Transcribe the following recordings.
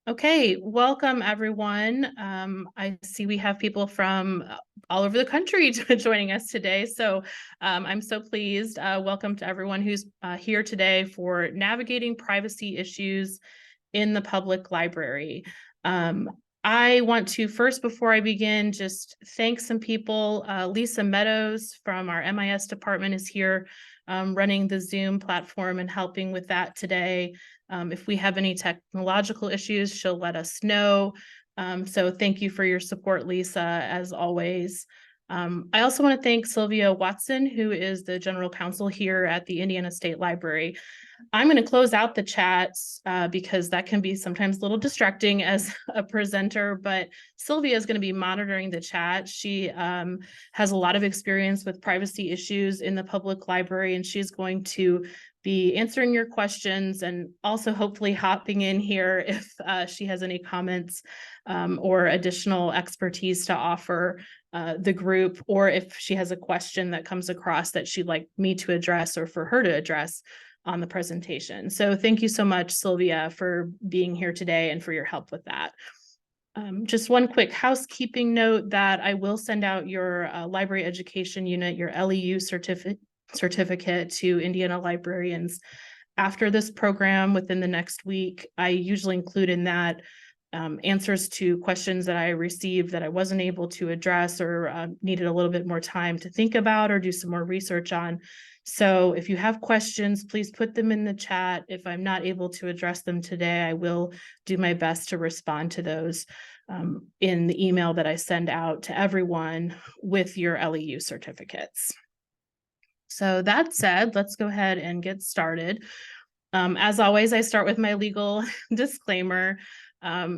Okay, welcome everyone. I see we have people from all over the country joining us today. So I'm so pleased. Welcome to everyone who's here today for navigating privacy issues in the public library. I want to first, before I begin, just thank some people. Lisa Meadows from our MIS department is here running the Zoom platform and helping with that today. If we have any technological issues, she'll let us know. So thank you for your support, Lisa, as always. I also want to thank Sylvia Watson, who is the general counsel here at the Indiana State Library. I'm going to close out the chats because that can be sometimes a little distracting as a presenter, but Sylvia is going to be monitoring the chat. She has a lot of experience with privacy issues in the public library, and she's going to be answering your questions and also hopefully hopping in here if she has any comments or additional expertise to offer the group, or if she has a question that comes across that she'd like me to address or for her to address on the presentation. So thank you so much, Sylvia, for being here today and for your help with that. Just one quick housekeeping note that I will send out your library education unit, your LEU certificate to Indiana librarians after this program within the next week. I usually include in that answers to questions that I received that I wasn't able to address or needed a little bit more time to think about or do some more research on. So if you have questions, please put them in the chat. If I'm not able to address them today, I will do my best to respond to those in the email that I send out to everyone with your LEU certificates. So that said, let's go ahead and get started. As always, I start with my legal disclaimer.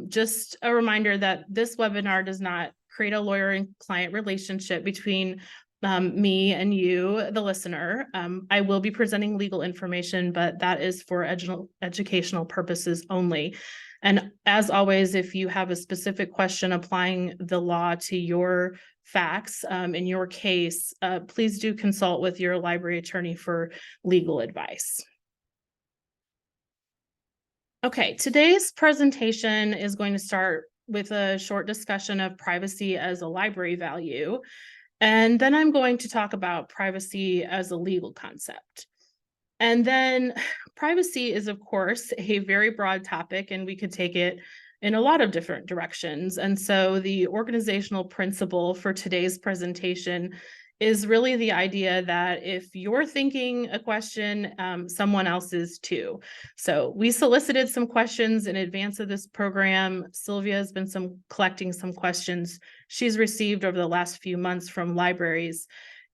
Just a reminder that this webinar does not create a lawyer and client relationship between me and you, the listener. I will be presenting legal information, but that is for educational purposes only. And as always, if you have a specific question applying the law to your facts in your case, please do consult with your library attorney for legal advice. Okay, today's presentation is going to start with a short discussion of privacy as a library value. And then I'm going to talk about privacy as a legal concept. And then privacy is, of course, a very broad topic, and we could take it in a lot of different directions. And so the organizational principle for today's presentation is really the idea that if you're thinking a question, someone else is too. So we solicited some questions in advance of this program. Sylvia has been collecting some questions she's received over the last few months from libraries.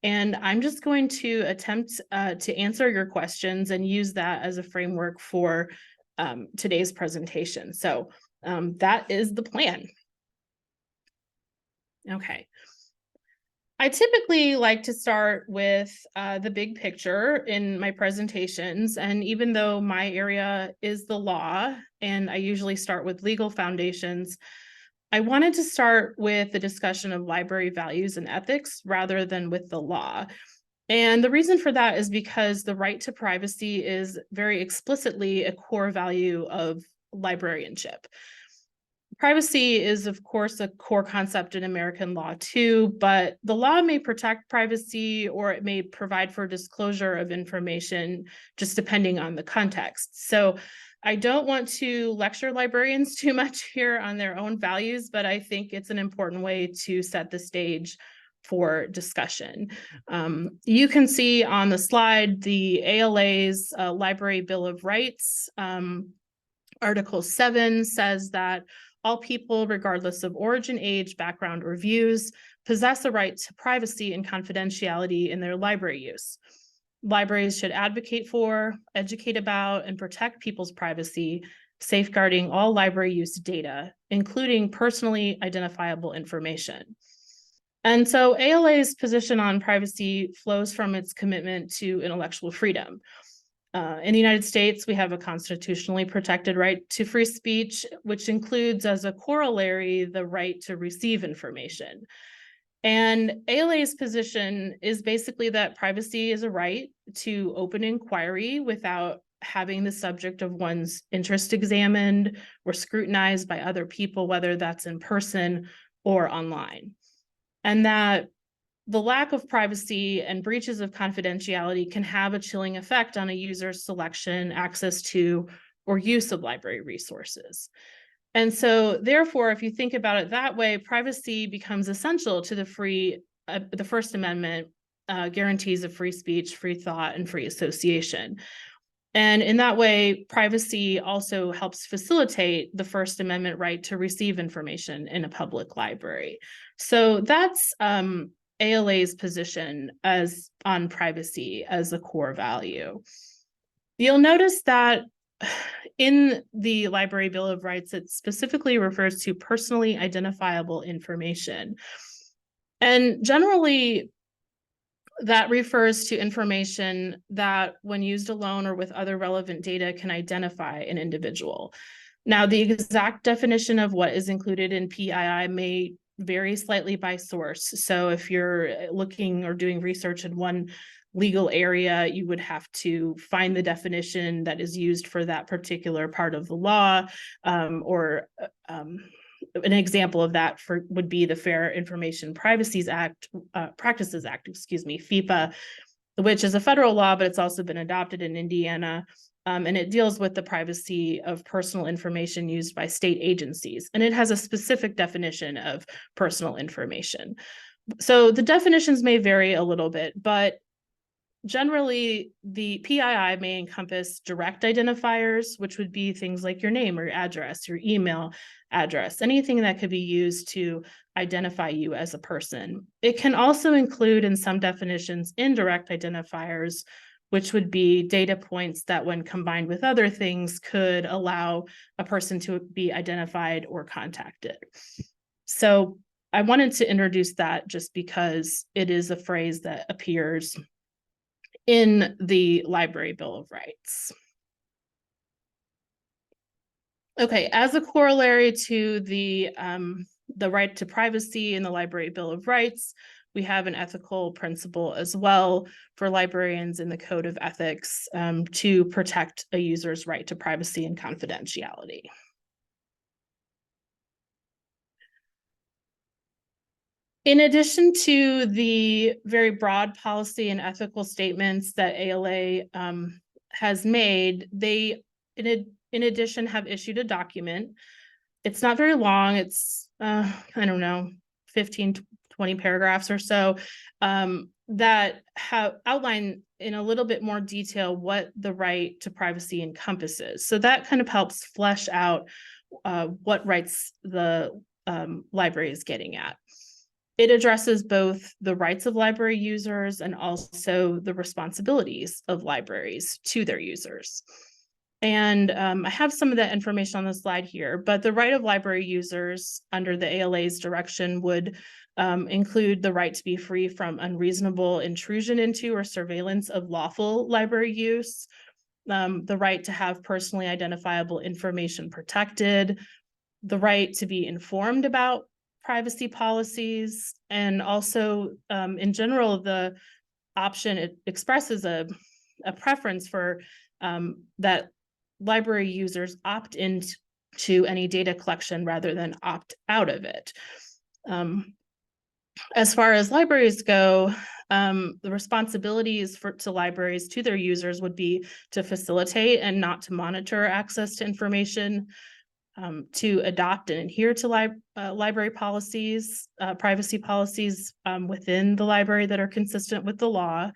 And I'm just going to attempt to answer your questions and use that as a framework for today's presentation. So that is the plan. Okay. I typically like to start with the big picture in my presentations. And even though my area is the law, and I usually start with legal foundations, I wanted to start with the discussion of library values and ethics rather than with the law. And the reason for that is because the right to privacy is very explicitly a core value of librarianship. Privacy is, of course, a core concept in American law too, but the law may protect privacy or it may provide for disclosure of information, just depending on the context. So I don't want to lecture librarians too much here on their own values, but I think it's an important way to set the stage for discussion. You can see on the slide the ALA's Library Bill of Rights. Article 7 says that all people, regardless of origin, age, background, or views, possess a right to privacy and confidentiality in their library use. Libraries should advocate for, educate about, and protect people's privacy, safeguarding all library use data, including personally identifiable information. And so ALA's position on privacy flows from its commitment to intellectual freedom. In the United States, we have a constitutionally protected right to free speech, which includes as a corollary the right to receive information. And ALA's position is basically that privacy is a right to open inquiry without having the subject of one's interest examined or scrutinized by other people, whether that's in person or online. And that the lack of privacy and breaches of confidentiality can have a chilling effect on a user's selection, access to, or use of library resources. And so, therefore, if you think about it that way, privacy becomes essential to the First Amendment guarantees of free speech, free thought, and free association. And in that way, privacy also helps facilitate the First Amendment right to receive information in a public library. So that's ALA's position on privacy as a core value. You'll notice that in the Library Bill of Rights, it specifically refers to personally identifiable information. And generally, that refers to information that, when used alone or with other relevant data, can identify an individual. Now, the exact definition of what is included in PII may vary slightly by source. So if you're looking or doing research in one legal area, you would have to find the definition that is used for that particular part of the law, or an example of that would be the Fair Information Practices Act, FIPA, which is a federal law, but it's also been adopted in Indiana. And it deals with the privacy of personal information used by state agencies. And it has a specific definition of personal information. So the definitions may vary a little bit, but generally, the PII may encompass direct identifiers, which would be things like your name or your address, your email address, anything that could be used to identify you as a person. It can also include, in some definitions, indirect identifiers, which would be data points that, when combined with other things, could allow a person to be identified or contacted. So I wanted to introduce that just because it is a phrase that appears in the Library Bill of Rights. Okay, as a corollary to the right to privacy in the Library Bill of Rights, we have an ethical principle as well for librarians in the Code of Ethics to protect a user's right to privacy and confidentiality. In addition to the very broad policy and ethical statements that ALA has made, they, in addition, have issued a document. It's not very long. It's, I don't know, 15, 20 paragraphs or so, that have outlined in a little bit more detail what the right to privacy encompasses. So that kind of helps flesh out what rights the library is getting at. It addresses both the rights of library users and also the responsibilities of libraries to their users. And I have some of that information on the slide here, but the right of library users under the ALA's direction would include the right to be free from unreasonable intrusion into or surveillance of lawful library use, the right to have personally identifiable information protected, the right to be informed about privacy policies, and also, in general, the option, it expresses a preference for that library users opt into any data collection rather than opt out of it. As far as libraries go, the responsibilities to libraries, to their users, would be to facilitate and not to monitor access to information, to adopt and adhere to library policies, privacy policies within the library that are consistent with the law,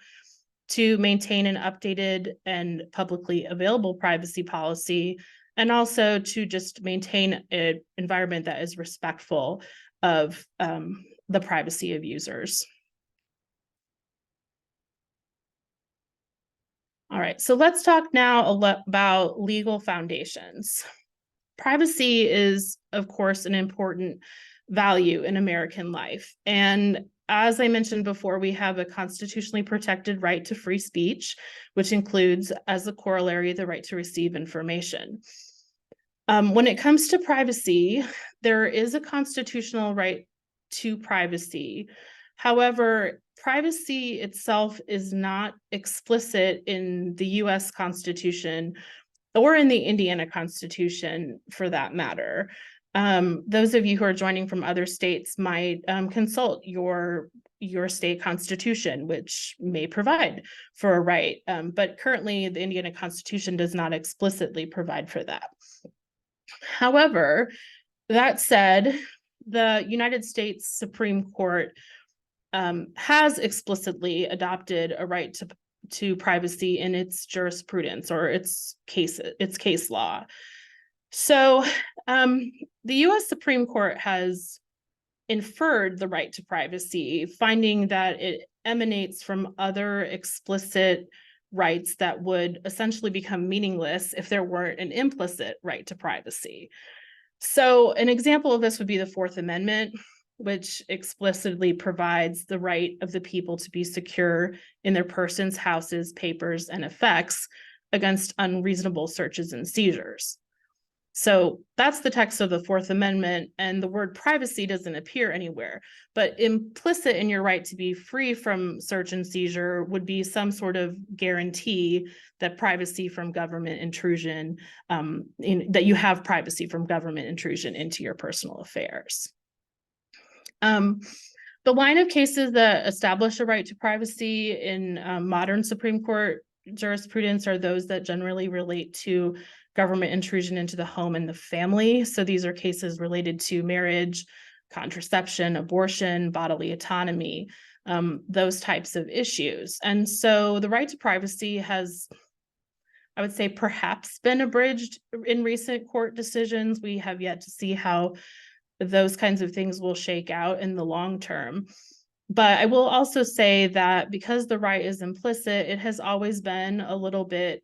to maintain an updated and publicly available privacy policy, and also to just maintain an environment that is respectful of the privacy of users. All right, so let's talk now about legal foundations. Privacy is, of course, an important value in American life. And as I mentioned before, we have a constitutionally protected right to free speech, which includes, as a corollary, the right to receive information. When it comes to privacy, there is a constitutional right to privacy, However, privacy itself is not explicit in the US Constitution or in the Indiana Constitution for that matter. Those of you who are joining from other states might consult your state constitution, which may provide for a right. But currently, the Indiana Constitution does not explicitly provide for that. However, that said, the United States Supreme Court has explicitly adopted a right to privacy in its jurisprudence or its case law. So the US Supreme Court has inferred the right to privacy, finding that it emanates from other explicit rights that would essentially become meaningless if there weren't an implicit right to privacy. So an example of this would be the Fourth Amendment, which explicitly provides the right of the people to be secure in their persons, houses, papers, and effects against unreasonable searches and seizures. So that's the text of the Fourth Amendment, and the word privacy doesn't appear anywhere. But implicit in your right to be free from search and seizure would be some sort of guarantee that privacy from government intrusion, that you have privacy from government intrusion into your personal affairs. The line of cases that establish a right to privacy in modern Supreme Court jurisprudence are those that generally relate to government intrusion into the home and the family. So these are cases related to marriage, contraception, abortion, bodily autonomy, those types of issues. And so the right to privacy has, I would say, perhaps been abridged in recent court decisions. We have yet to see how those kinds of things will shake out in the long term. But I will also say that because the right is implicit, it has always been a little bit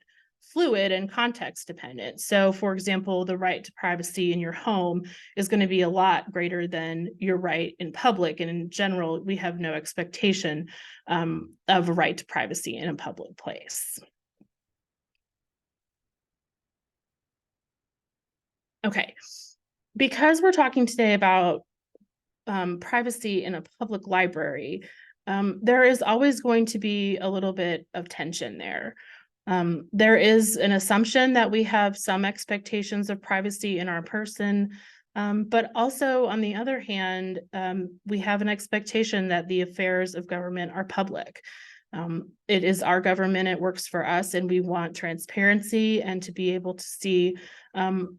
fluid and context dependent. So for example, the right to privacy in your home is going to be a lot greater than your right in public. And in general, we have no expectation of a right to privacy in a public place. Okay, because we're talking today about privacy in a public library, there is always going to be a little bit of tension there. There is an assumption that we have some expectations of privacy in our person, but also on the other hand, we have an expectation that the affairs of government are public. It is our government, it works for us, and we want transparency and to be able to see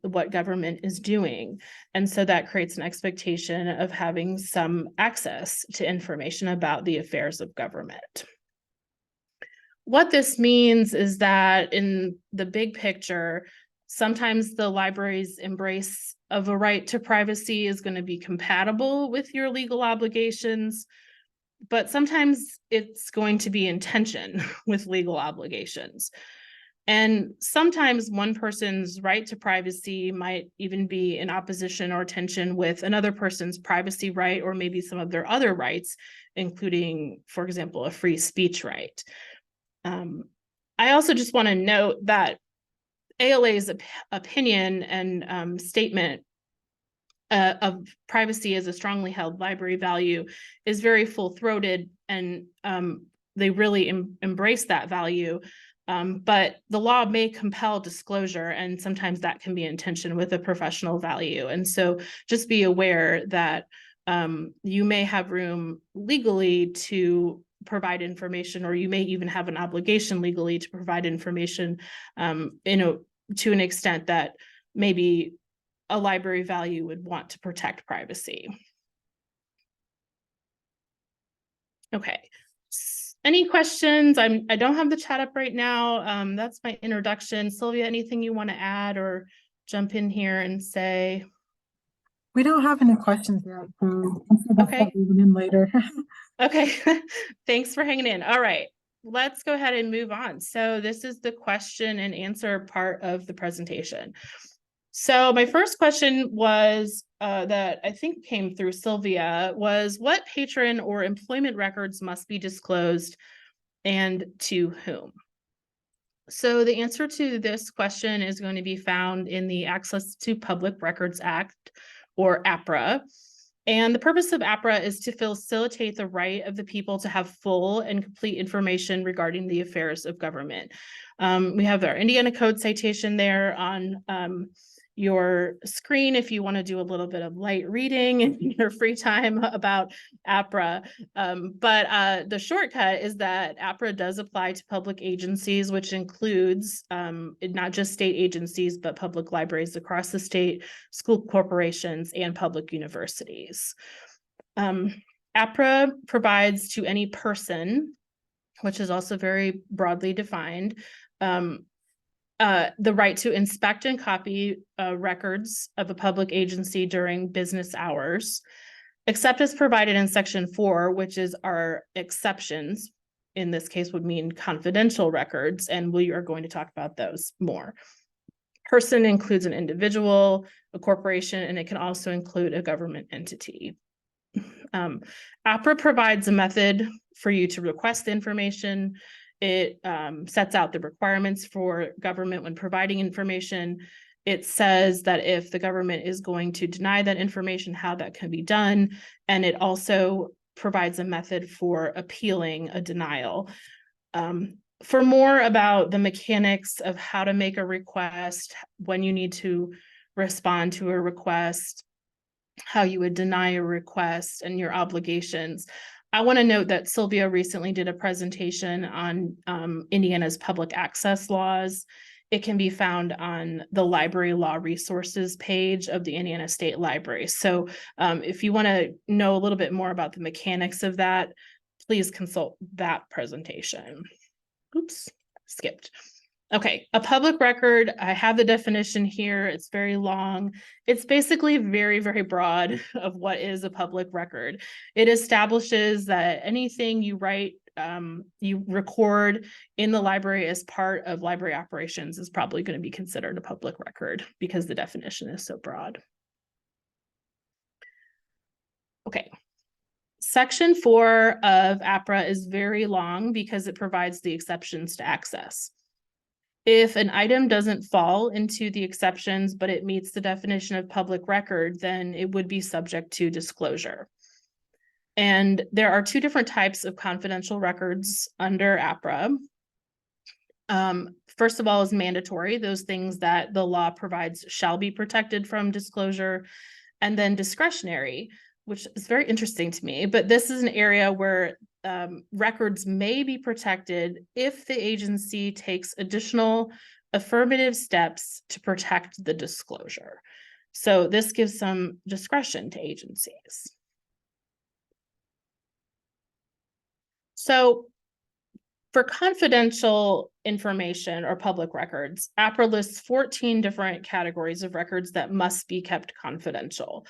what government is doing. And so that creates an expectation of having some access to information about the affairs of government. What this means is that in the big picture, sometimes the library's embrace of a right to privacy is going to be compatible with your legal obligations, but sometimes it's going to be in tension with legal obligations. And sometimes one person's right to privacy might even be in opposition or tension with another person's privacy right, or maybe some of their other rights, including, for example, a free speech right. I also just want to note that ALA's opinion and statement of privacy as a strongly held library value is very full-throated, and they really embrace that value. But the law may compel disclosure, and sometimes that can be in tension with a professional value. And so just be aware that you may have room legally to provide information, or you may even have an obligation legally to provide information to an extent that maybe a library value would want to protect privacy. Okay. Any questions? I don't have the chat up right now. That's my introduction. Sylvia, anything you want to add or jump in here and say? We don't have any questions yet, so okay. Even in later. Okay, thanks for hanging in. All right, let's go ahead and move on. So this is the question and answer part of the presentation. So my first question was that I think came through Sylvia was, what patron or employment records must be disclosed and to whom? So the answer to this question is going to be found in the Access to Public Records Act, or APRA. And the purpose of APRA is to facilitate the right of the people to have full and complete information regarding the affairs of government. We have our Indiana Code citation there on your screen if you want to do a little bit of light reading in your free time about APRA. But the shortcut is that APRA does apply to public agencies, which includes not just state agencies, but public libraries across the state, school corporations, and public universities. APRA provides to any person, which is also very broadly defined, the right to inspect and copy records of a public agency during business hours, except as provided in Section 4, which is our exceptions. In this case would mean confidential records, and we are going to talk about those more. Person includes an individual, a corporation, and it can also include a government entity. APRA provides a method for you to request the information. It sets out the requirements for government when providing information. It says that if the government is going to deny that information, how that can be done. And it also provides a method for appealing a denial. For more about the mechanics of how to make a request, when you need to respond to a request, how you would deny a request, and your obligations, I want to note that Sylvia recently did a presentation on Indiana's public access laws. It can be found on the library law resources page of the Indiana State Library. So if you want to know a little bit more about the mechanics of that, please consult that presentation. Oops, skipped. Okay, a public record, I have the definition here. It's very long. It's basically very, very broad of what is a public record. It establishes that anything you write, you record in the library as part of library operations is probably going to be considered a public record because the definition is so broad. Okay. Section 4 of APRA is very long because it provides the exceptions to access. If an item doesn't fall into the exceptions, but it meets the definition of public record, then it would be subject to disclosure. And there are two different types of confidential records under APRA. First of all is mandatory, those things that the law provides shall be protected from disclosure, and then discretionary, which is very interesting to me, but this is an area where records may be protected if the agency takes additional affirmative steps to protect the disclosure. So this gives some discretion to agencies. So for confidential information or public records, APRA lists 14 different categories of records that must be kept confidential.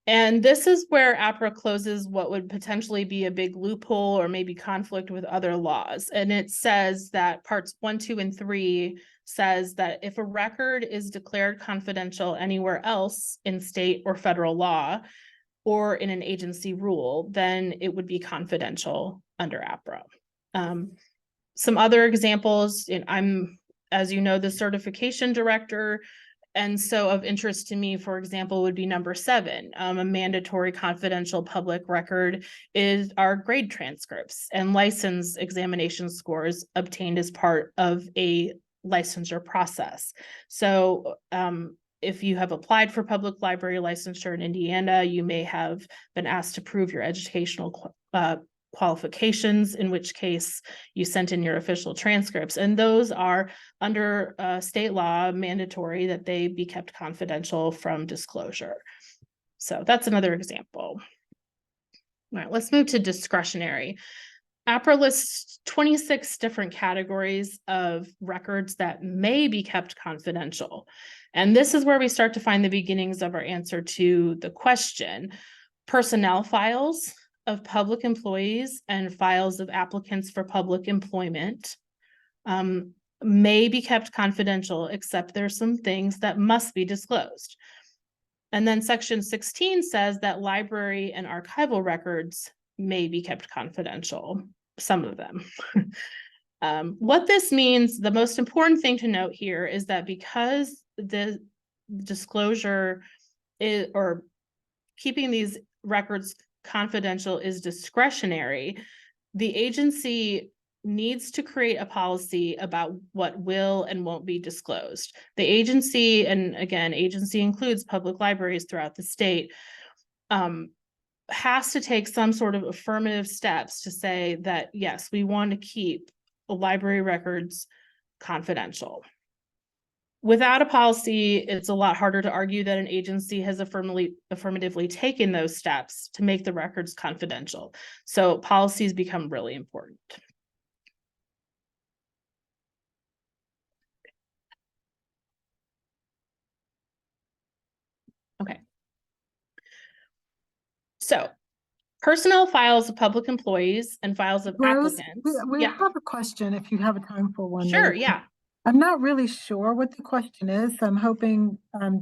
And this is where APRA closes what would potentially be a big loophole or maybe conflict with other laws. And it says that parts 1, 2, and 3 says that if a record is declared confidential anywhere else in state or federal law or in an agency rule, then it would be confidential under APRA. Some other examples, I'm, as you know, the certification director. And so of interest to me, for example, would be number 7. A mandatory confidential public record is our grade transcripts and license examination scores obtained as part of a licensure process. So if you have applied for public library licensure in Indiana, you may have been asked to prove your educational qualifications, in which case you sent in your official transcripts. And those are under state law mandatory that they be kept confidential from disclosure. So that's another example. All right, let's move to discretionary. APRA lists 26 different categories of records that may be kept confidential. And this is where we start to find the beginnings of our answer to the question. Personnel files of public employees and files of applicants for public employment may be kept confidential, except there's some things that must be disclosed. And then section 16 says that library and archival records may be kept confidential, some of them. What this means, the most important thing to note here is that because the disclosure is, or keeping these records confidential is discretionary, the agency needs to create a policy about what will and won't be disclosed. The agency, and again, agency includes public libraries throughout the state, has to take some sort of affirmative steps to say that, yes, we want to keep library records confidential. Without a policy, it's a lot harder to argue that an agency has affirmatively taken those steps to make the records confidential. So policies become really important. Okay. So personnel files of public employees and files of Rose, applicants. we Yeah, have a question if you have a time for one sure. maybe. Yeah. I'm not really sure what the question is. So I'm hoping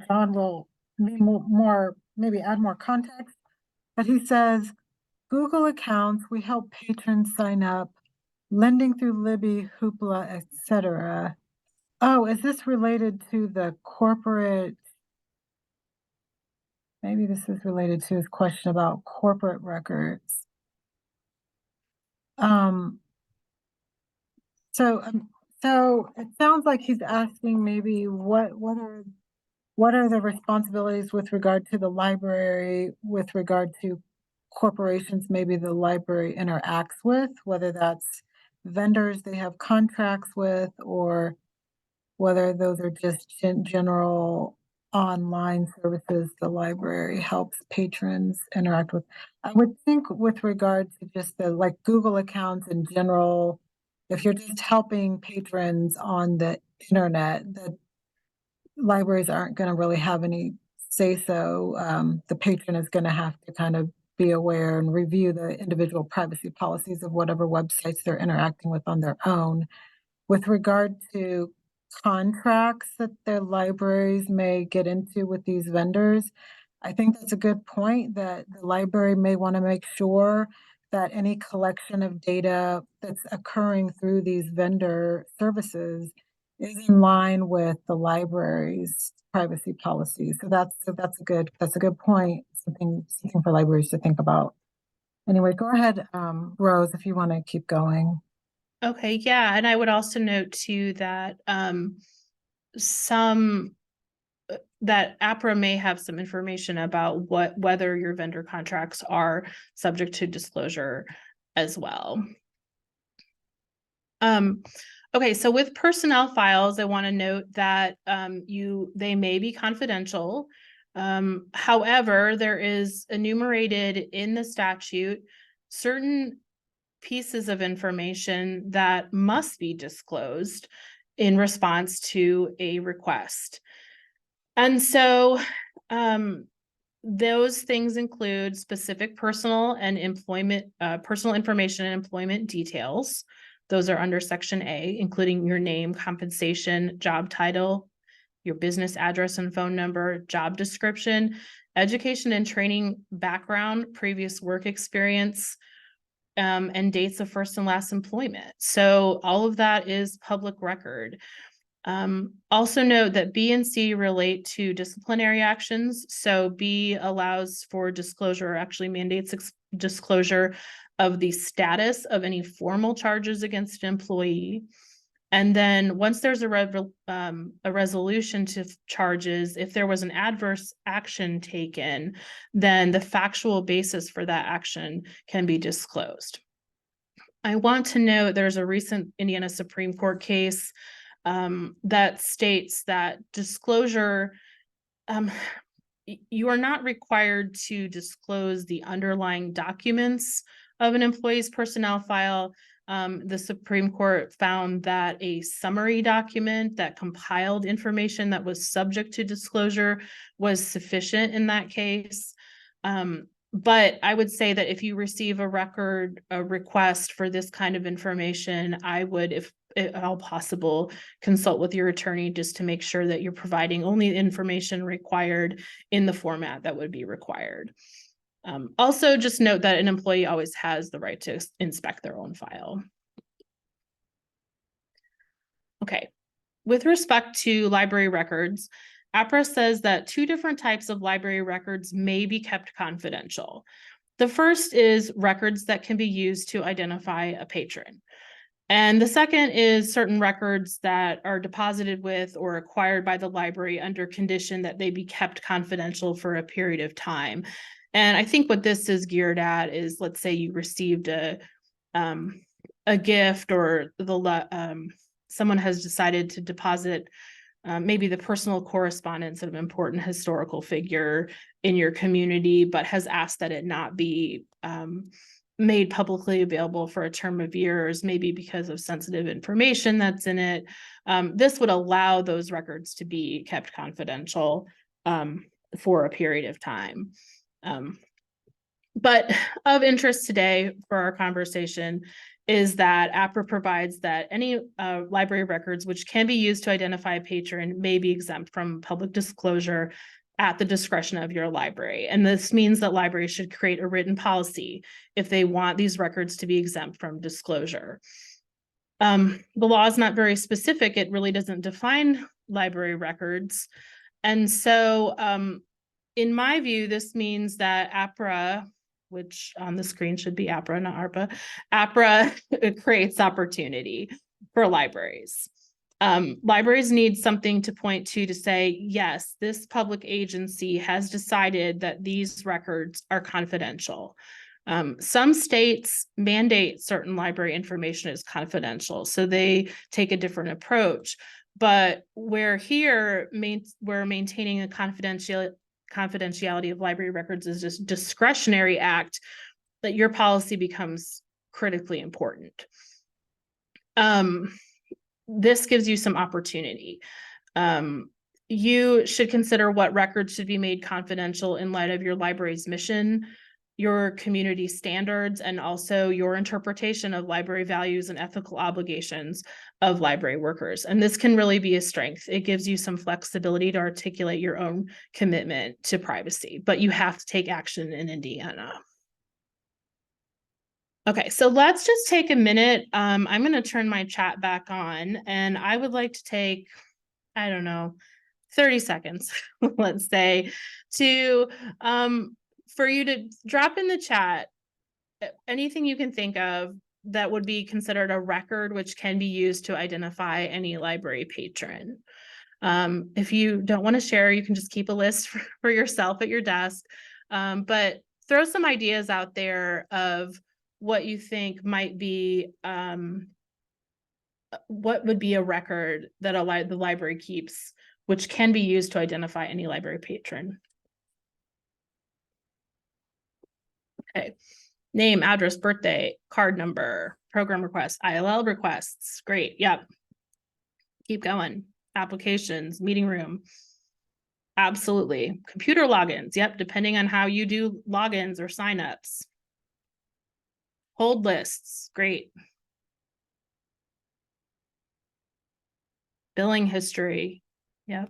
John will be more, maybe add more context. But he says, Google accounts, we help patrons sign up, lending through Libby, Hoopla, etc. Oh, is this related to the corporate? Maybe this is related to his question about corporate records. Um, so, so it sounds like he's asking maybe what are the responsibilities with regard to the library, with regard to corporations maybe the library interacts with, whether that's vendors they have contracts with, or whether those are just general online services the library helps patrons interact with. I would think with regard to just the like Google accounts in general, if you're just helping patrons on the internet, the libraries aren't going to really have any say so. The patron is going to have to kind of be aware and review the individual privacy policies of whatever websites they're interacting with on their own. With regard to contracts that their libraries may get into with these vendors, I think that's a good point that the library may want to make sure that any collection of data that's occurring through these vendor services is in line with the library's privacy policy. So that's a good point. Something for libraries to think about. Anyway, go ahead, Rose, if you want to keep going. Okay, yeah, and I would also note too that some that APRA may have some information about whether your vendor contracts are subject to disclosure as well. Okay, so with personnel files, I want to note that they may be confidential. However, there is enumerated in the statute certain pieces of information that must be disclosed in response to a request. And so those things include specific personal information and employment details. Those are under Section A, including your name, compensation, job title, your business address and phone number, job description, education and training background, previous work experience, and dates of first and last employment. So all of that is public record. Also note that B and C relate to disciplinary actions. So B allows for disclosure, or actually mandates disclosure of the status of any formal charges against an employee. And then once there's a resolution to charges, if there was an adverse action taken, then the factual basis for that action can be disclosed. I want to note there's a recent Indiana Supreme Court case that states that disclosure, you are not required to disclose the underlying documents of an employee's personnel file. The Supreme Court found that a summary document that compiled information that was subject to disclosure was sufficient in that case. But I would say that if you receive a request for this kind of information, I would, if at all possible, consult with your attorney just to make sure that you're providing only the information required in the format that would be required. Also, just note that an employee always has the right to inspect their own file. Okay, with respect to library records, APRA says that two different types of library records may be kept confidential. The first is records that can be used to identify a patron. And the second is certain records that are deposited with or acquired by the library under condition that they be kept confidential for a period of time. And I think what this is geared at is, let's say you received a gift, or someone has decided to deposit maybe the personal correspondence of an important historical figure in your community, but has asked that it not be made publicly available for a term of years, maybe because of sensitive information that's in it. This would allow those records to be kept confidential for a period of time. But of interest today for our conversation is that APRA provides that any library records which can be used to identify a patron may be exempt from public disclosure at the discretion of your library. And this means that libraries should create a written policy if they want these records to be exempt from disclosure. The law is not very specific. It really doesn't define library records. And so in my view, this means that APRA, which on the screen should be APRA, not ARPA, APRA creates opportunity for libraries. Libraries need something to point to say, yes, this public agency has decided that these records are confidential. Some states mandate certain library information is confidential, so they take a different approach. But where here, we're maintaining a confidentiality of library records is just discretionary act, that your policy becomes critically important. This gives you some opportunity. You should consider what records should be made confidential in light of your library's mission, your community standards, and also your interpretation of library values and ethical obligations of library workers. And this can really be a strength. It gives you some flexibility to articulate your own commitment to privacy, but you have to take action in Indiana. Okay, so let's just take a minute. I'm going to turn my chat back on, and I would like to take, I don't know, 30 seconds, let's say, to for you to drop in the chat anything you can think of that would be considered a record which can be used to identify any library patron. If you don't want to share, you can just keep a list for yourself at your desk, but throw some ideas out there of what you think might be, what would be a record that the library keeps, which can be used to identify any library patron. Okay, name, address, birthday, card number, program requests, ILL requests. Great, yep. Keep going. Applications, meeting room. Absolutely. Computer logins, yep, depending on how you do logins or signups. Hold lists, great. Billing history, yep.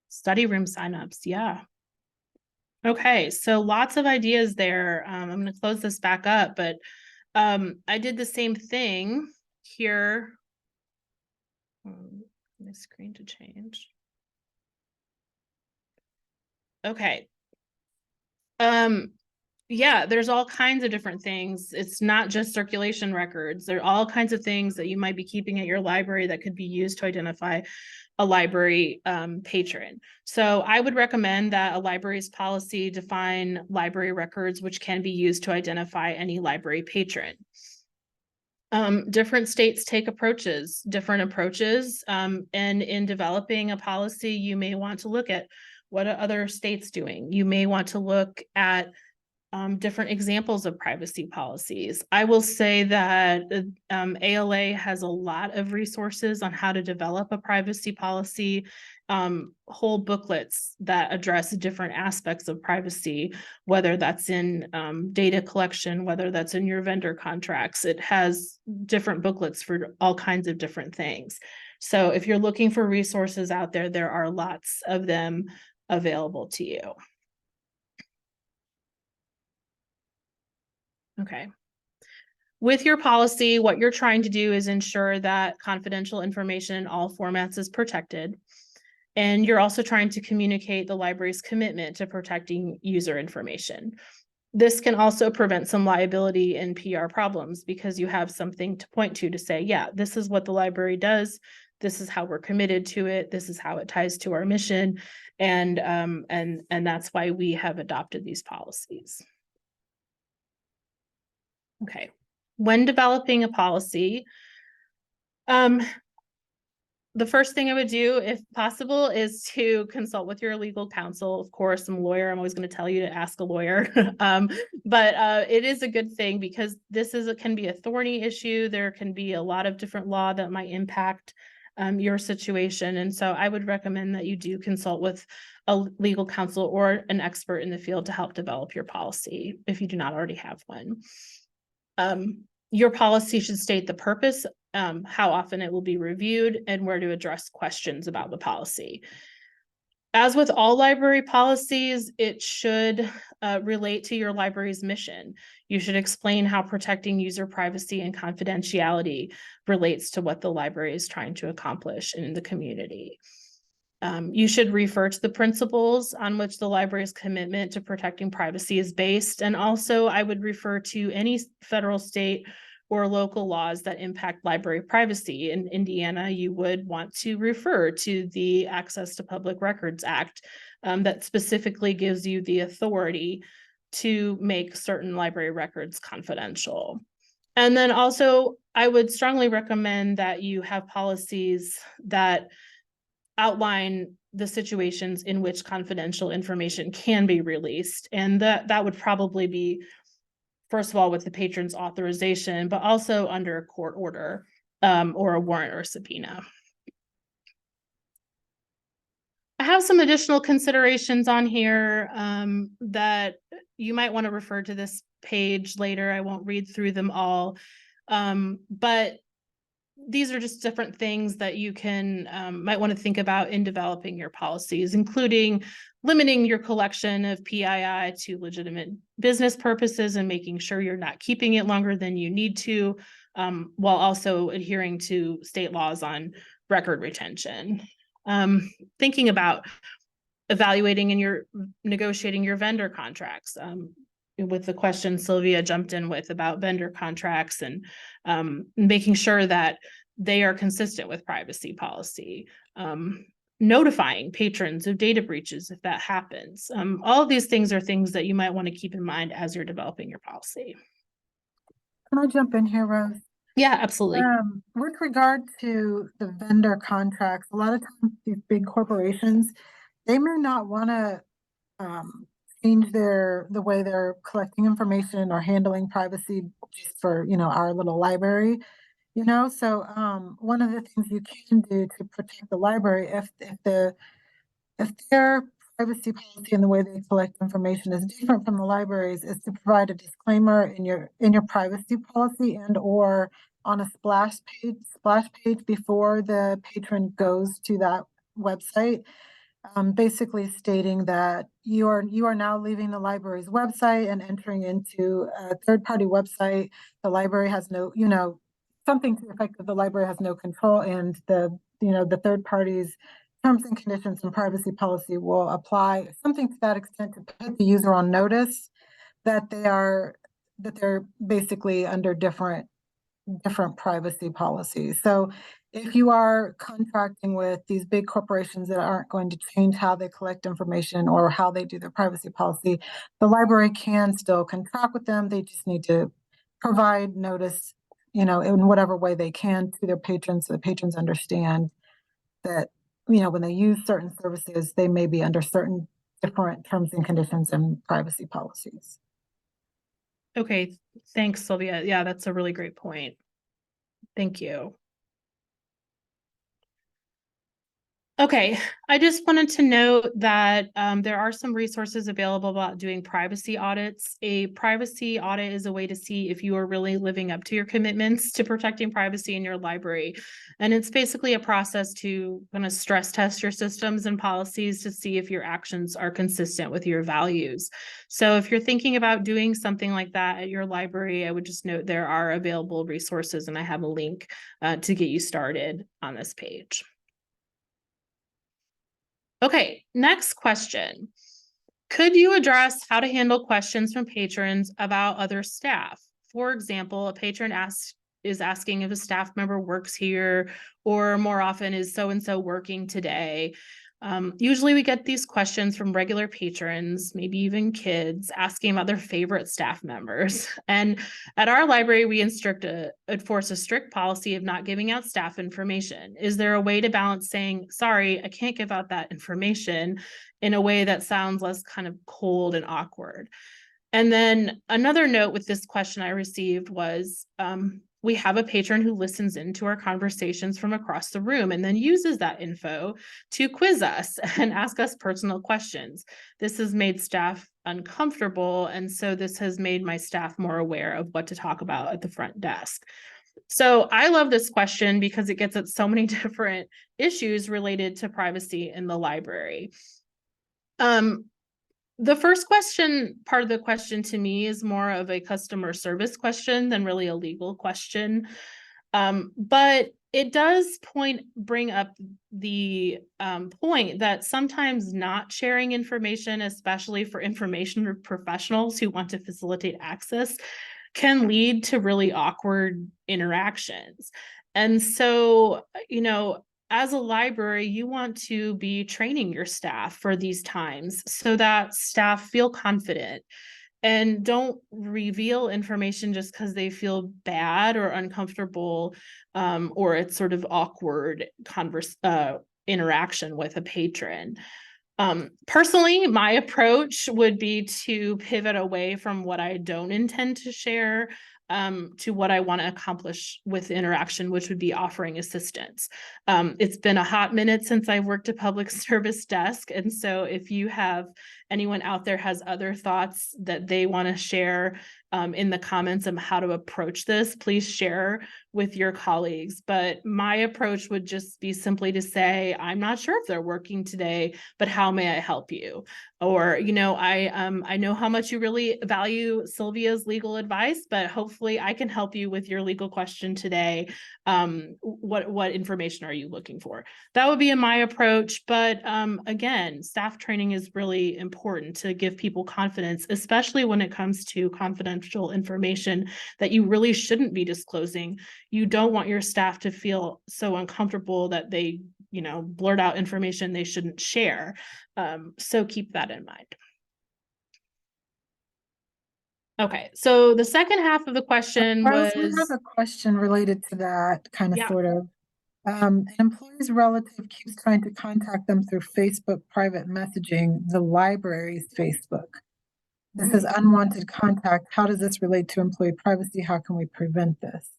Study room signups, yeah. Okay, so lots of ideas there. I'm going to close this back up, but I did the same thing here. My screen to change. Okay. Yeah, there's all kinds of different things. It's not just circulation records. There are all kinds of things that you might be keeping at your library that could be used to identify a library patron. So I would recommend that a library's policy define library records which can be used to identify any library patron. Different states take different approaches, and in developing a policy, you may want to look at what are other states doing. You may want to look at different examples of privacy policies. I will say that ALA has a lot of resources on how to develop a privacy policy, whole booklets that address different aspects of privacy, whether that's in data collection, whether that's in your vendor contracts. It has different booklets for all kinds of different things. So if you're looking for resources out there, there are lots of them available to you. Okay. With your policy, what you're trying to do is ensure that confidential information in all formats is protected. And you're also trying to communicate the library's commitment to protecting user information. This can also prevent some liability and PR problems because you have something to point to say, yeah, this is what the library does. This is how we're committed to it. This is how it ties to our mission. And that's why we have adopted these policies. Okay. When developing a policy, the first thing I would do, if possible, is to consult with your legal counsel. Of course, I'm a lawyer. I'm always going to tell you to ask a lawyer. But it is a good thing because can be a thorny issue. There can be a lot of different law that might impact your situation. And so I would recommend that you do consult with a legal counsel or an expert in the field to help develop your policy if you do not already have one. Your policy should state the purpose, how often it will be reviewed, and where to address questions about the policy. As with all library policies, it should relate to your library's mission. You should explain how protecting user privacy and confidentiality relates to what the library is trying to accomplish in the community. You should refer to the principles on which the library's commitment to protecting privacy is based. And also, I would refer to any federal, state, or local laws that impact library privacy. In Indiana, you would want to refer to the Access to Public Records Act that specifically gives you the authority to make certain library records confidential. And then also, I would strongly recommend that you have policies that outline the situations in which confidential information can be released. And that would probably be, first of all, with the patron's authorization, but also under a court order or a warrant or subpoena. I have some additional considerations on here that you might want to refer to this page later. I won't read through them all, but these are just different things that you can might want to think about in developing your policies, including limiting your collection of PII to legitimate business purposes and making sure you're not keeping it longer than you need to, while also adhering to state laws on record retention. Thinking about evaluating and negotiating your vendor contracts. With the question Sylvia jumped in with about vendor contracts and making sure that they are consistent with privacy policy, notifying patrons of data breaches if that happens. All of these things are things that you might want to keep in mind as you're developing your policy. Can I jump in here, Rose? Yeah, absolutely. With regard to the vendor contracts, a lot of times these big corporations, they may not want to change the way they're collecting information or handling privacy just for, our little library, So one of the things you can do to protect the library, if their privacy policy and the way they collect information is different from the libraries, is to provide a disclaimer in your privacy policy and or on a splash page before the patron goes to that website, basically stating that you are now leaving the library's website and entering into a third-party website. The library has no, something to the effect that the library has no control, and the third party's terms and conditions and privacy policy will apply, something to that extent, to put the user on notice that they're basically under different privacy policies. So if you are contracting with these big corporations that aren't going to change how they collect information or how they do their privacy policy, the library can still contract with them. They just need to provide notice, in whatever way they can to their patrons, so the patrons understand that, when they use certain services, they may be under certain different terms and conditions and privacy policies. Okay, thanks, Sylvia. Yeah, that's a really great point. Thank you. Okay, I just wanted to note that there are some resources available about doing privacy audits. A privacy audit is a way to see if you are really living up to your commitments to protecting privacy in your library. And it's basically a process to kind of stress test your systems and policies to see if your actions are consistent with your values. So if you're thinking about doing something like that at your library, I would just note there are available resources, and I have a link to get you started on this page. Okay, next question. Could you address how to handle questions from patrons about other staff? For example, a patron is asking if a staff member works here, or more often, is so-and-so working today? Usually we get these questions from regular patrons, maybe even kids, asking about their favorite staff members. And at our library, we enforce a strict policy of not giving out staff information. Is there a way to balance saying, sorry, I can't give out that information, in a way that sounds less kind of cold and awkward? And then another note with this question I received was, we have a patron who listens into our conversations from across the room and then uses that info to quiz us and ask us personal questions. This has made staff uncomfortable, and so this has made my staff more aware of what to talk about at the front desk. So I love this question because it gets at so many different issues related to privacy in the library. The first question, part of the question to me, is more of a customer service question than really a legal question. But it does bring up the point that sometimes not sharing information, especially for information professionals who want to facilitate access, can lead to really awkward interactions. And so, as a library, you want to be training your staff for these times so that staff feel confident and don't reveal information just because they feel bad or uncomfortable, or it's sort of awkward interaction with a patron. Personally, my approach would be to pivot away from what I don't intend to share, to what I want to accomplish with interaction, which would be offering assistance. It's been a hot minute since I've worked a public service desk. And so if you have anyone out there has other thoughts that they want to share in the comments on how to approach this, please share with your colleagues. But my approach would just be simply to say, I'm not sure if they're working today, but how may I help you? Or, I know how much you really value Sylvia's legal advice, but hopefully I can help you with your legal question today. What information are you looking for? That would be my approach. But again, staff training is really important to give people confidence, especially when it comes to confidential information that you really shouldn't be disclosing. You don't want your staff to feel so uncomfortable that they, blurt out information they shouldn't share. So keep that in mind. Okay, so the second half of the question Rose, we have was, a question related to that, kind of, yeah. sort of. An employee's relative keeps trying to contact them through Facebook private messaging, the library's Facebook. This is unwanted contact. How does this relate to employee privacy? How can we prevent this?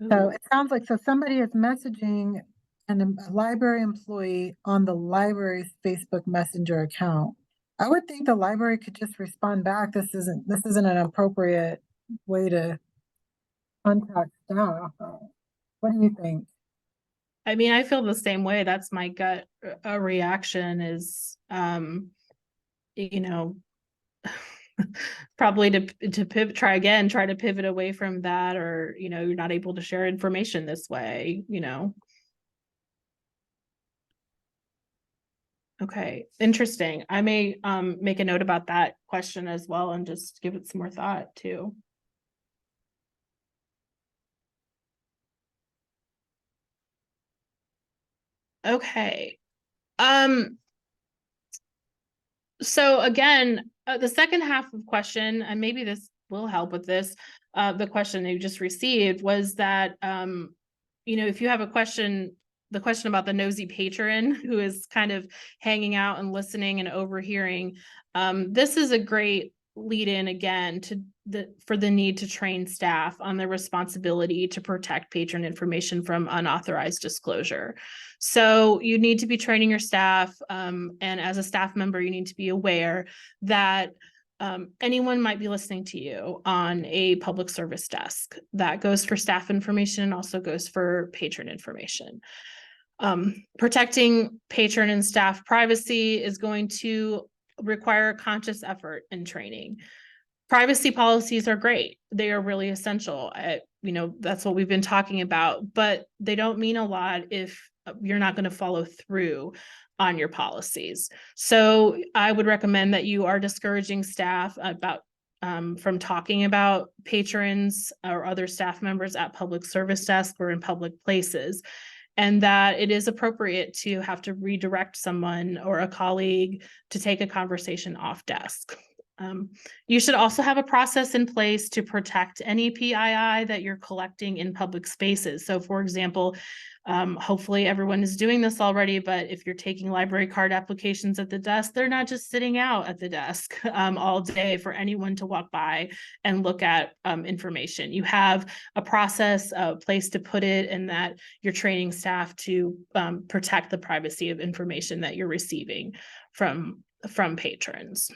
So it sounds like, somebody is messaging a library employee on the library's Facebook Messenger account. I would think the library could just respond back. This isn't an appropriate way to contact staff. What do you think? I mean, I feel the same way. That's my gut reaction is, probably to try to pivot away from that, or, you're not able to share information this way. Okay, interesting. I may make a note about that question as well and just give it some more thought too. Okay. So again, the second half of question, and maybe this will help with this, the question that you just received was that, if you have a question, the question about the nosy patron who is kind of hanging out and listening and overhearing, this is a great lead in again to for the need to train staff on the responsibility to protect patron information from unauthorized disclosure. So you need to be training your staff, and as a staff member, you need to be aware that anyone might be listening to you on a public service desk. That goes for staff information and also goes for patron information. Protecting patron and staff privacy is going to require conscious effort and training. Privacy policies are great. They are really essential. That's what we've been talking about, but they don't mean a lot if you're not going to follow through on your policies. So I would recommend that you are discouraging staff about from talking about patrons or other staff members at public service desks or in public places, and that it is appropriate to have to redirect someone or a colleague to take a conversation off desk. You should also have a process in place to protect any PII that you're collecting in public spaces. So for example, hopefully everyone is doing this already, but if you're taking library card applications at the desk, they're not just sitting out at the desk all day for anyone to walk by and look at information. You have a process, a place to put it, and that you're training staff to protect the privacy of information that you're receiving from patrons.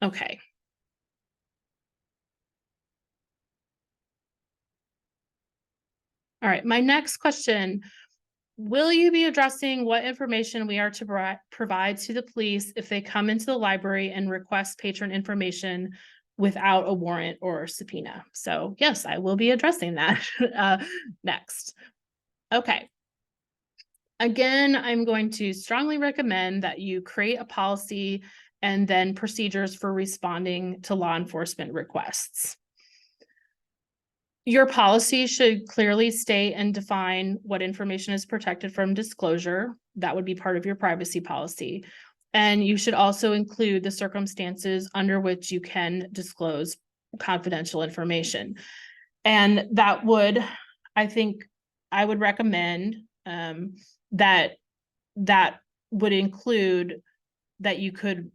Okay. All right, my next question. Will you be addressing what information we are to provide to the police if they come into the library and request patron information without a warrant or subpoena? So yes, I will be addressing that next. Okay. Again, I'm going to strongly recommend that you create a policy and then procedures for responding to law enforcement requests. Your policy should clearly state and define what information is protected from disclosure. That would be part of your privacy policy. And you should also include the circumstances under which you can disclose confidential information. And that would, I think, I would recommend that would include that you could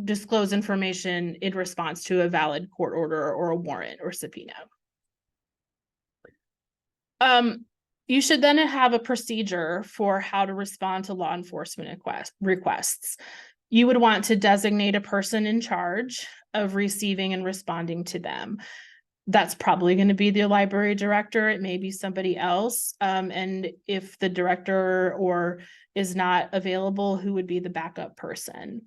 disclose information in response to a valid court order or a warrant or subpoena. You should then have a procedure for how to respond to law enforcement requests. You would want to designate a person in charge of receiving and responding to them. That's probably going to be the library director. It may be somebody else. And if the director is not available, who would be the backup person?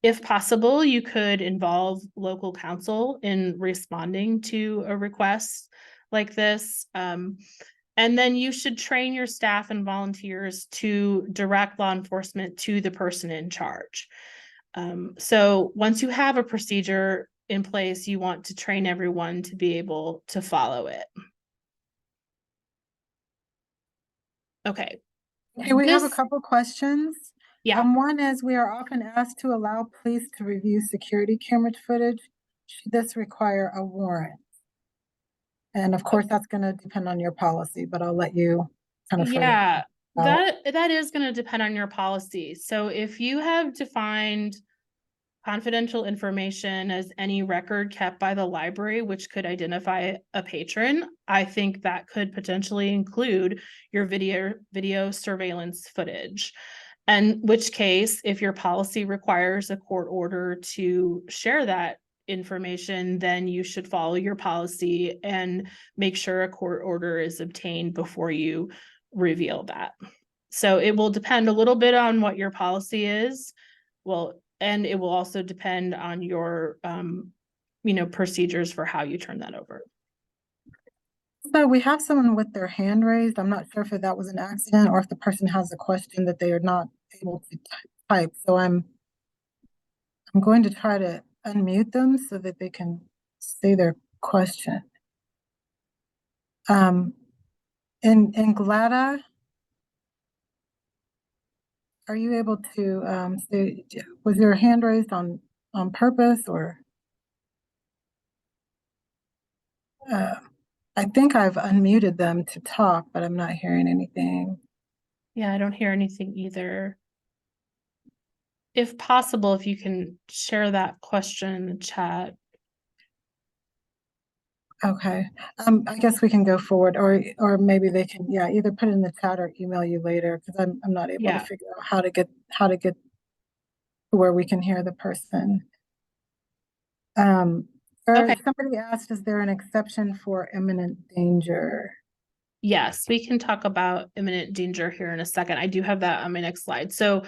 If possible, you could involve local counsel in responding to a request like this. And then you should train your staff and volunteers to direct law enforcement to the person in charge. So once you have a procedure in place, you want to train everyone to be able to follow it. Okay. Okay, we have a couple questions. Yeah. One is, we are often asked to allow police to review security camera footage. Should this require a warrant? And of course, that's going to depend on your policy, but I'll let you kind of. Yeah, that is going to depend on your policy. So if you have defined confidential information as any record kept by the library, which could identify a patron, I think that could potentially include your video surveillance footage. In which case, if your policy requires a court order to share that information, then you should follow your policy and make sure a court order is obtained before you reveal that. So it will depend a little bit on what your policy is. Well, and it will also depend on your, procedures for how you turn that over. So we have someone with their hand raised. I'm not sure if that was an accident or if the person has a question that they are not able to type. So I'm going to try to unmute them so that they can say their question. In Glada, are you able to say, was your hand raised on purpose, or? I think I've unmuted them to talk, but I'm not hearing anything. Yeah, I don't hear anything either. if possible, if you can share that question in the chat. Okay, I guess we can go forward, or maybe they can, yeah, either put it in the chat or email you later, because I'm not able to Yeah. figure out how to get to where we can hear the person. Or Okay. somebody asked, is there an exception for imminent danger? Yes, we can talk about imminent danger here in a second. I do have that on my next slide. So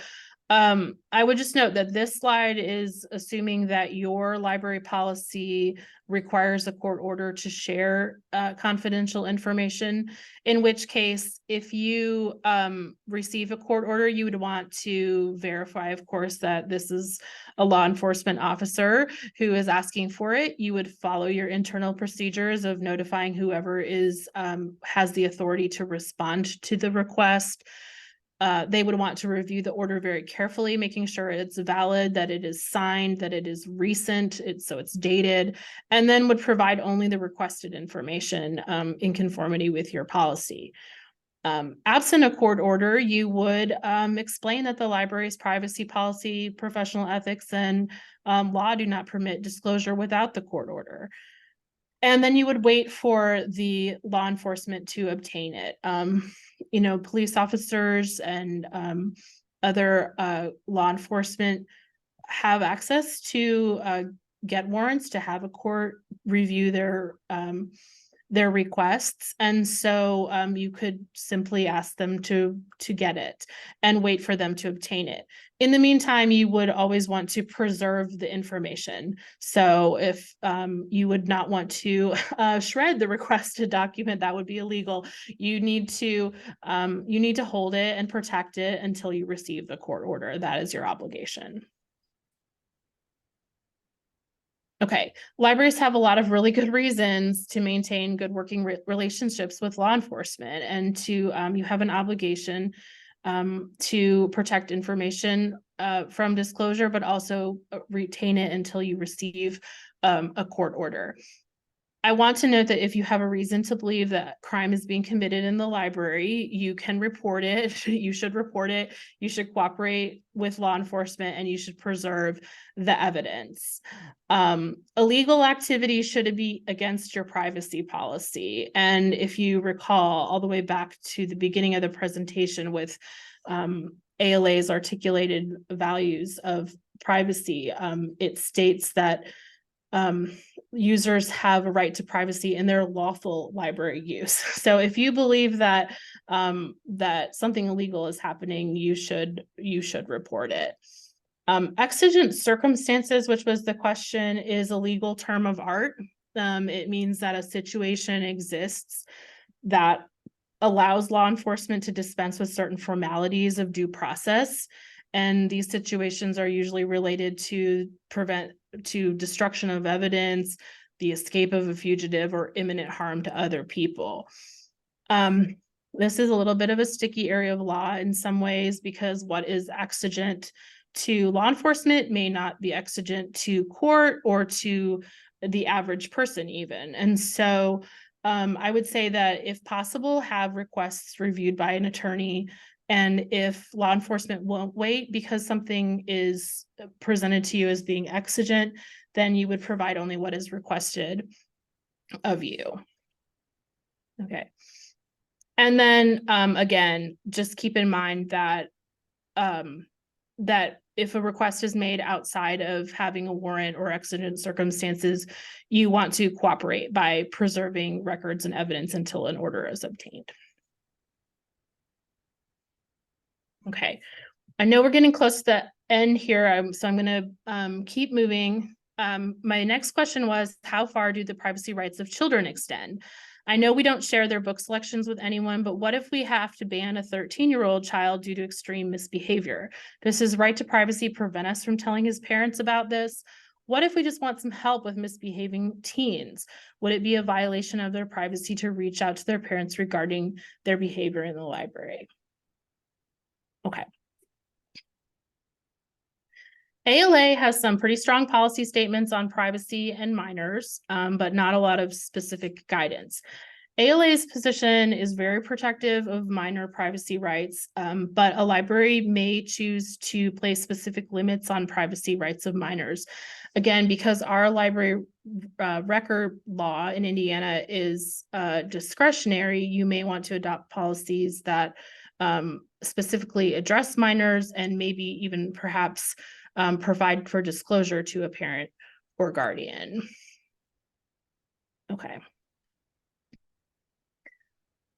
I would just note that this slide is assuming that your library policy requires a court order to share confidential information, in which case, if you receive a court order, you would want to verify, of course, that this is a law enforcement officer who is asking for it. You would follow your internal procedures of notifying whoever is has the authority to respond to the request. They would want to review the order very carefully, making sure it's valid, that it is signed, that it is recent, so it's dated, and then would provide only the requested information in conformity with your policy. Absent a court order, you would explain that the library's privacy policy, professional ethics, and law do not permit disclosure without the court order. And then you would wait for the law enforcement to obtain it. Police officers and other law enforcement have access to get warrants, to have a court review their requests. And so you could simply ask them to get it and wait for them to obtain it. In the meantime, you would always want to preserve the information. So if you would not want to shred the requested document, that would be illegal. You need to hold it and protect it until you receive the court order. That is your obligation. Okay, libraries have a lot of really good reasons to maintain good working relationships with law enforcement, and to you have an obligation to protect information from disclosure, but also retain it until you receive a court order. I want to note that if you have a reason to believe that crime is being committed in the library, you can report it. You should report it. You should cooperate with law enforcement, and you should preserve the evidence. Illegal activity should be against your privacy policy. And if you recall all the way back to the beginning of the presentation with ALA's articulated values of privacy, it states that users have a right to privacy in their lawful library use. So if you believe that that something illegal is happening, you should report it. Exigent circumstances, which was the question, is a legal term of art. It means that a situation exists that allows law enforcement to dispense with certain formalities of due process. And these situations are usually related to destruction of evidence, the escape of a fugitive, or imminent harm to other people. This is a little bit of a sticky area of law in some ways, because what is exigent to law enforcement may not be exigent to court or to the average person even. And so I would say that if possible, have requests reviewed by an attorney. And if law enforcement won't wait because something is presented to you as being exigent, then you would provide only what is requested of you. Okay. And then again, just keep in mind that that if a request is made outside of having a warrant or exigent circumstances, you want to cooperate by preserving records and evidence until an order is obtained. Okay, I know we're getting close to the end here, so I'm going to keep moving. My next question was, how far do the privacy rights of children extend? I know we don't share their book selections with anyone, but what if we have to ban a 13-year-old child due to extreme misbehavior? Does his right to privacy prevent us from telling his parents about this? What if we just want some help with misbehaving teens? Would it be a violation of their privacy to reach out to their parents regarding their behavior in the library? Okay. ALA has some pretty strong policy statements on privacy and minors, but not a lot of specific guidance. ALA's position is very protective of minor privacy rights, but a library may choose to place specific limits on privacy rights of minors. Again, because our library record law in Indiana is discretionary, you may want to adopt policies that specifically address minors and maybe even perhaps provide for disclosure to a parent or guardian. Okay.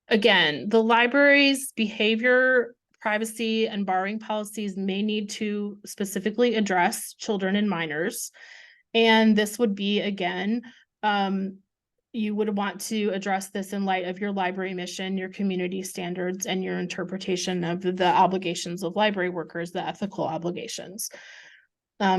Again, the library's behavior, privacy, and borrowing policies may need to specifically address children and minors. And this would be, again, you would want to address this in light of your library mission, your community standards, and your interpretation of the obligations of library workers, the ethical obligations.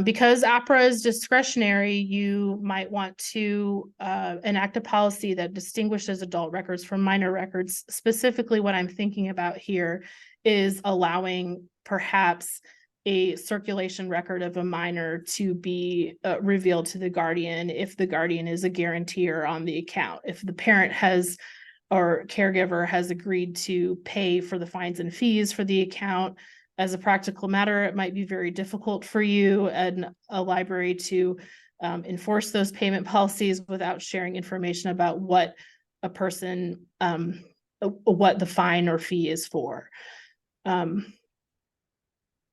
Because APRA is discretionary, you might want to enact a policy that distinguishes adult records from minor records. Specifically, what I'm thinking about here is allowing perhaps a circulation record of a minor to be revealed to the guardian if the guardian is a guarantor on the account. If the parent has or caregiver has agreed to pay for the fines and fees for the account, as a practical matter, it might be very difficult for you and a library to enforce those payment policies without sharing information about what a person, what the fine or fee is for.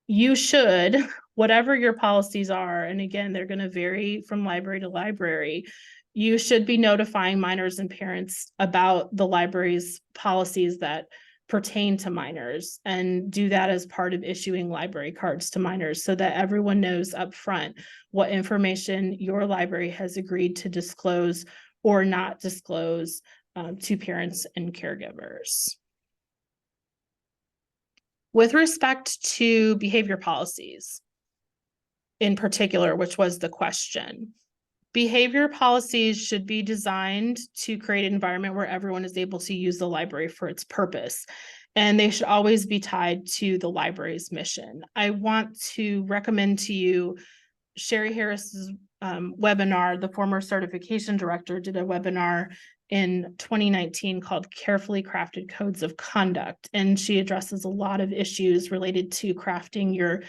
You should, whatever your policies are, and again, they're going to vary from library to library, you should be notifying minors and parents about the library's policies that pertain to minors, and do that as part of issuing library cards to minors so that everyone knows up front what information your library has agreed to disclose or not disclose to parents and caregivers. With respect to behavior policies in particular, which was the question, behavior policies should be designed to create an environment where everyone is able to use the library for its purpose, and they should always be tied to the library's mission. I want to recommend to you Sherry Harris's webinar. The former certification director did a webinar in 2019 called Carefully Crafted Codes of Conduct, and she addresses a lot of issues related to crafting your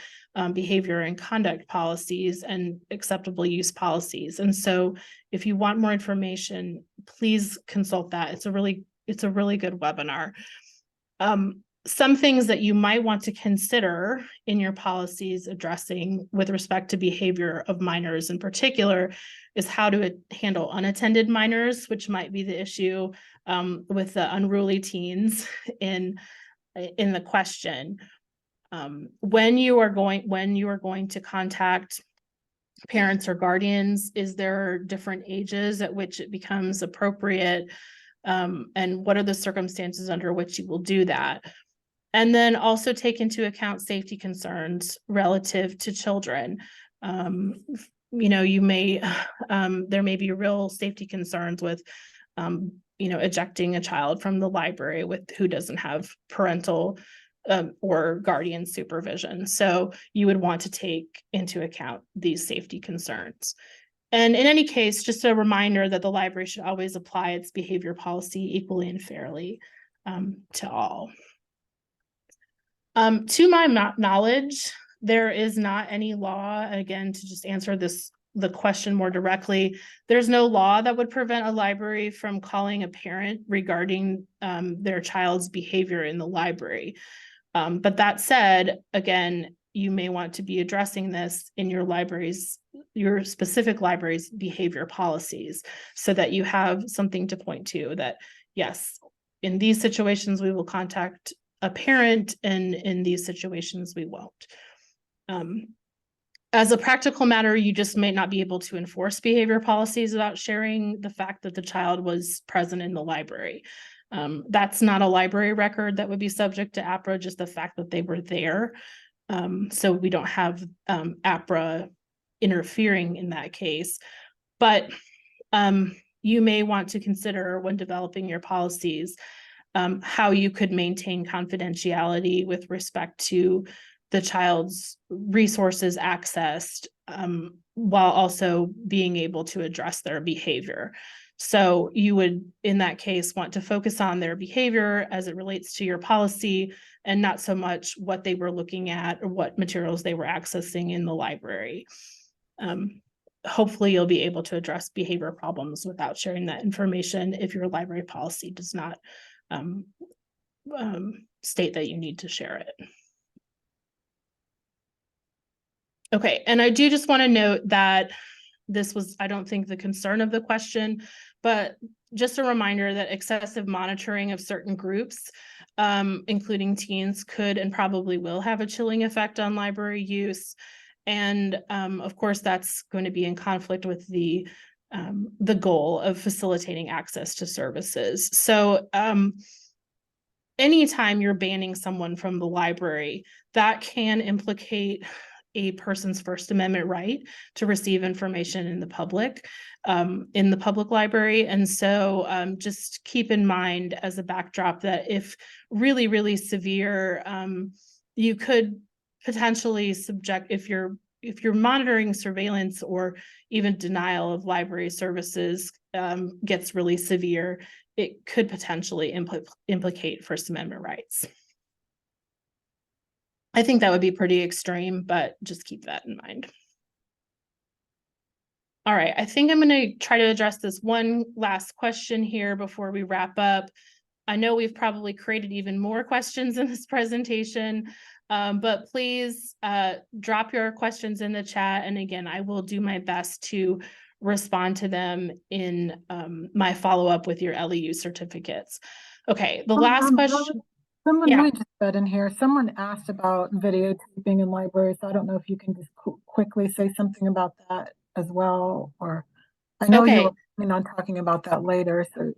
behavior and conduct policies and acceptable use policies. And so if you want more information, please consult that. It's a really good webinar. Some things that you might want to consider in your policies addressing with respect to behavior of minors in particular is how to handle unattended minors, which might be the issue with the unruly teens in the question. When you are going to contact parents or guardians, is there different ages at which it becomes appropriate? And what are the circumstances under which you will do that? And then also take into account safety concerns relative to children. You may, there may be real safety concerns with, ejecting a child from the library who doesn't have parental or guardian supervision. So you would want to take into account these safety concerns. And in any case, just a reminder that the library should always apply its behavior policy equally and fairly to all. To my knowledge, there is not any law, again, to just answer the question more directly, there's no law that would prevent a library from calling a parent regarding their child's behavior in the library. But that said, again, you may want to be addressing this in your specific library's behavior policies so that you have something to point to that, yes, in these situations, we will contact a parent, and in these situations, we won't. As a practical matter, you just may not be able to enforce behavior policies without sharing the fact that the child was present in the library. That's not a library record that would be subject to APRA, just the fact that they were there. So we don't have APRA interfering in that case. But you may want to consider when developing your policies how you could maintain confidentiality with respect to the child's resources accessed, while also being able to address their behavior. So you would, in that case, want to focus on their behavior as it relates to your policy and not so much what they were looking at or what materials they were accessing in the library. Hopefully you'll be able to address behavior problems without sharing that information if your library policy does not state that you need to share it. Okay, and I do just want to note that this was, I don't think, the concern of the question, but just a reminder that excessive monitoring of certain groups, including teens, could and probably will have a chilling effect on library use. And of course, that's going to be in conflict with the goal of facilitating access to services. So anytime you're banning someone from the library, that can implicate a person's First Amendment right to receive information in the public library. And so just keep in mind as a backdrop that if really, really severe, you could potentially subject, if you're monitoring, surveillance, or even denial of library services gets really severe, it could potentially implicate First Amendment rights. I think that would be pretty extreme, but just keep that in mind. All right, I think I'm going to try to address this one last question here before we wrap up. I know we've probably created even more questions in this presentation, but please drop your questions in the chat. And again, I will do my best to respond to them in my follow-up with your LEU certificates. Okay, the last question. Someone, let me just add in here. Someone asked about videotaping in libraries. I don't know if you can just quickly say something about that as well, or I know you were planning on talking about that later. So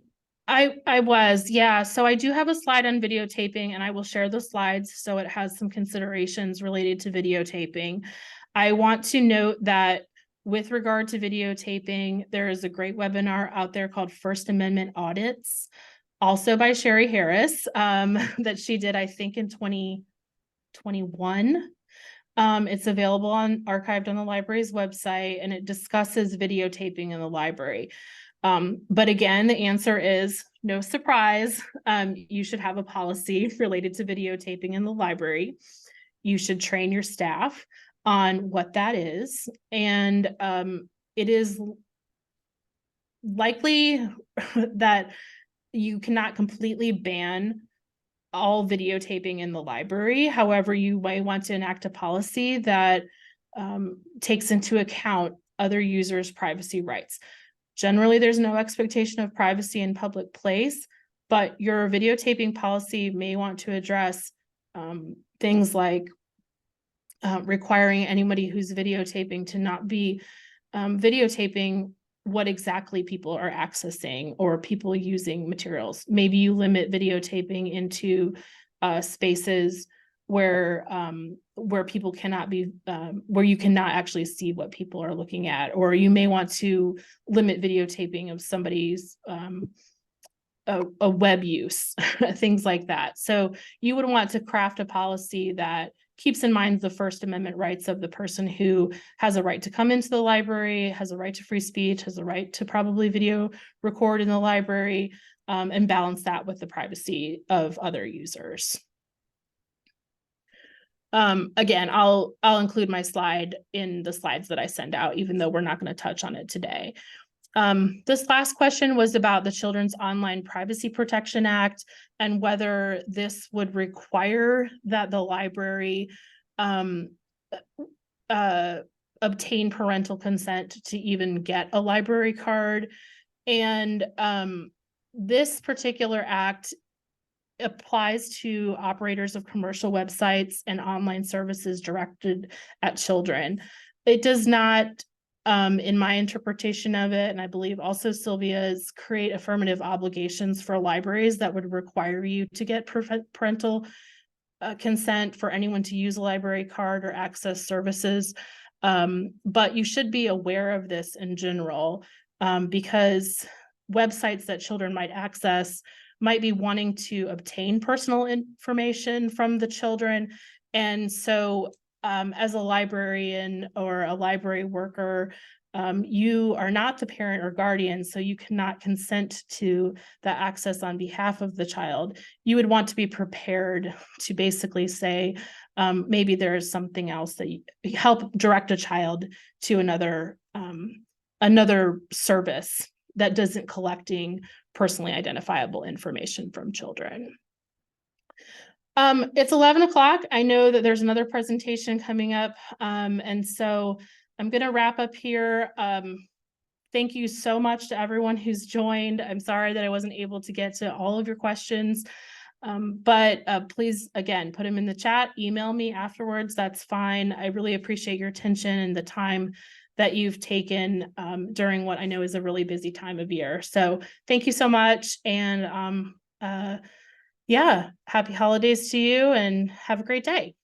I was, yeah. So I do have a slide on videotaping, and I will share the slides so it has some considerations related to videotaping. I want to note that with regard to videotaping, there is a great webinar out there called First Amendment Audits, also by Sherry Harris, that she did, I think, in 2021. It's available archived on the library's website, and it discusses videotaping in the library. But again, the answer is no surprise. You should have a policy related to videotaping in the library. You should train your staff on what that is. And it is likely that you cannot completely ban all videotaping in the library. However, you might want to enact a policy that takes into account other users' privacy rights. Generally, there's no expectation of privacy in public place, but your videotaping policy may want to address things like requiring anybody who's videotaping to not be videotaping what exactly people are accessing or people using materials. Maybe you limit videotaping into spaces where people cannot be, where you cannot actually see what people are looking at, or you may want to limit videotaping of somebody's a web use, things like that. So you would want to craft a policy that keeps in mind the First Amendment rights of the person who has a right to come into the library, has a right to free speech, has a right to probably video record in the library, and balance that with the privacy of other users. Again, I'll include my slide in the slides that I send out, even though we're not going to touch on it today. This last question was about the Children's Online Privacy Protection Act and whether this would require that the library obtain parental consent to even get a library card. And this particular act applies to operators of commercial websites and online services directed at children. It does not, in my interpretation of it, and I believe also Sylvia's, create affirmative obligations for libraries that would require you to get parental consent for anyone to use a library card or access services. But you should be aware of this in general, because websites that children might access might be wanting to obtain personal information from the children. And so as a librarian or a library worker, you are not the parent or guardian, so you cannot consent to the access on behalf of the child. You would want to be prepared to basically say, maybe there is something else that you help direct a child to another service that doesn't collecting personally identifiable information from children. It's 11 o'clock. I know that there's another presentation coming up. And so I'm going to wrap up here. Thank you so much to everyone who's joined. I'm sorry that I wasn't able to get to all of your questions. But please, again, put them in the chat, email me afterwards. That's fine. I really appreciate your attention and the time that you've taken during what I know is a really busy time of year. So thank you so much. And yeah, happy holidays to you and have a great day.